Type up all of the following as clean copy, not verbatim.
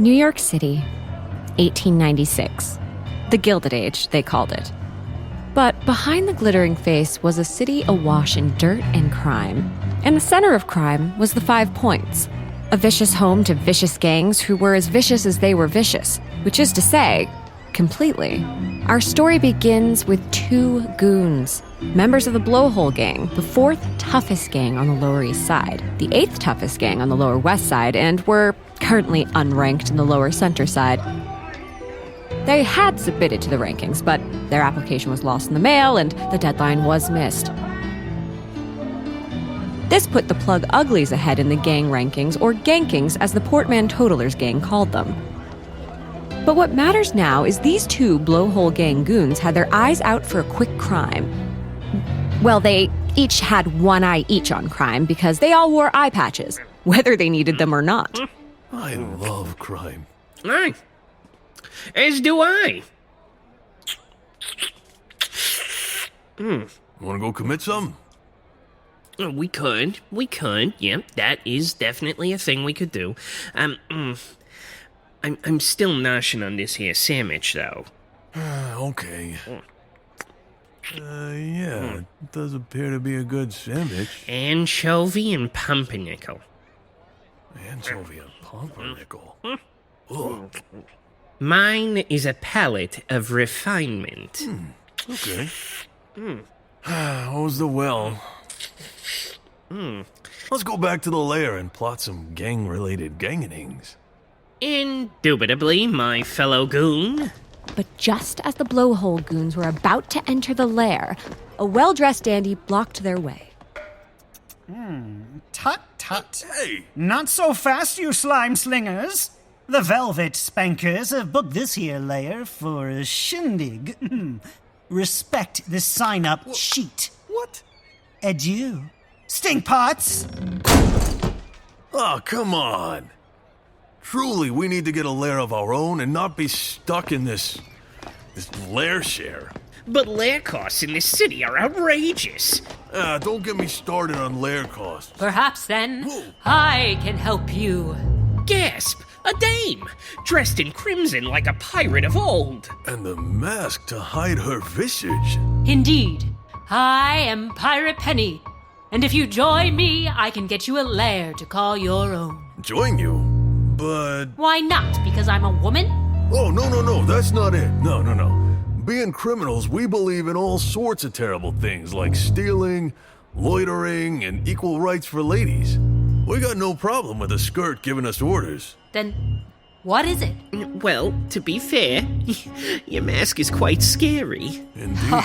New York City, 1896. The Gilded Age, they called it. But behind the glittering face was a city awash in dirt and crime. And the center of crime was the 5 Points, a vicious home to vicious gangs who were as vicious as they were vicious, which is to say, completely. Our story begins with 2 goons, members of the Blowhole Gang, the 4th toughest gang on the Lower East Side, the 8th toughest gang on the Lower West Side, and were currently unranked in the Lower Center Side. They had submitted to the rankings, but their application was lost in the mail and the deadline was missed. This put the Plug Uglies ahead in the gang rankings, or gankings as the Portman Totalers gang called them. But what matters now is these 2 Blowhole Gang goons had their eyes out for a quick crime. Well, they each had one eye each on crime because they all wore eye patches, whether they needed them or not. I love crime. Aye. As do I. Wanna go commit some? We could. Yeah, that is definitely a thing we could do. I'm still noshing on this here sandwich, though. Okay. Yeah, it does appear to be a good sandwich. Anchovy and pumpernickel. Anchovy and pumpernickel. Oh, Mine is a palate of refinement. okay. How's the well? Let's go back to the lair and plot some gang-related ganganings. Indubitably, my fellow goon. But just as the Blowhole goons were about to enter the lair, a well-dressed dandy blocked their way. Tut, tut. Hey! Not so fast, you slime slingers. The Velvet Spankers have booked this here lair for a shindig. Respect the sign-up sheet. What? Adieu. Stink pots! Oh, come on. Truly, we need to get a lair of our own and not be stuck in this lair share. But lair costs in this city are outrageous. Don't get me started on lair costs. Perhaps then, Whoa. I can help you. Gasp! A dame! Dressed in crimson like a pirate of old. And the mask to hide her visage. Indeed, I am Pirate Penny, and if you join me, I can get you a lair to call your own. Join you? But... Why not? Because I'm a woman? Oh, no, that's not it. No. Being criminals, we believe in all sorts of terrible things like stealing, loitering, and equal rights for ladies. We got no problem with a skirt giving us orders. Then, what is it? Well, to be fair, your mask is quite scary. Indeed.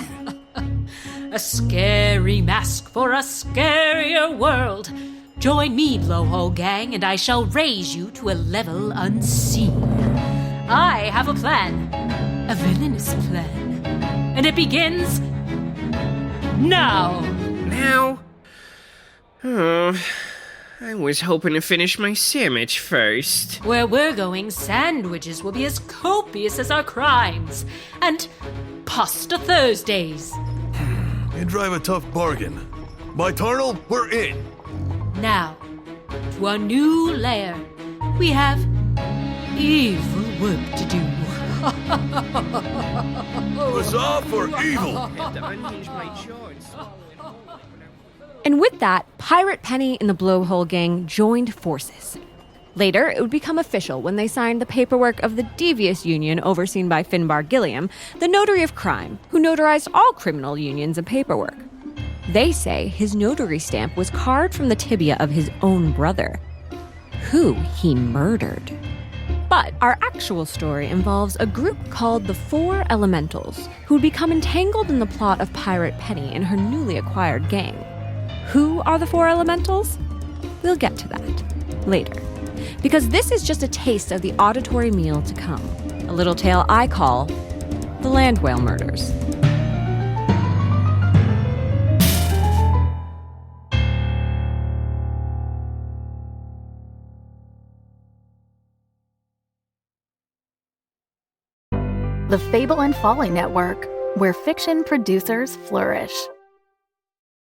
A scary mask for a scarier world. Join me, Blowhole Gang, and I shall raise you to a level unseen. I have a plan. A villainous plan. And it begins now. Now? Oh, I was hoping to finish my sandwich first. Where we're going, sandwiches will be as copious as our crimes. And pasta Thursdays. You drive a tough bargain. By Tarnal, we're in. Now, to our new lair. We have evil work to do. Huzzah for evil! I have to unhinge my jaw and swallow it. And with that, Pirate Penny and the Blowhole Gang joined forces. Later, it would become official when they signed the paperwork of the devious union overseen by Finbar Gilliam, the notary of crime, who notarized all criminal unions and paperwork. They say his notary stamp was carved from the tibia of his own brother, who he murdered. But our actual story involves a group called the 4 Elementals, who would become entangled in the plot of Pirate Penny and her newly acquired gang. Who are the 4 Elementals? We'll get to that later. Because this is just a taste of the auditory meal to come. A little tale I call the Land Whale Murders. The Fable and Folly Network, where fiction producers flourish.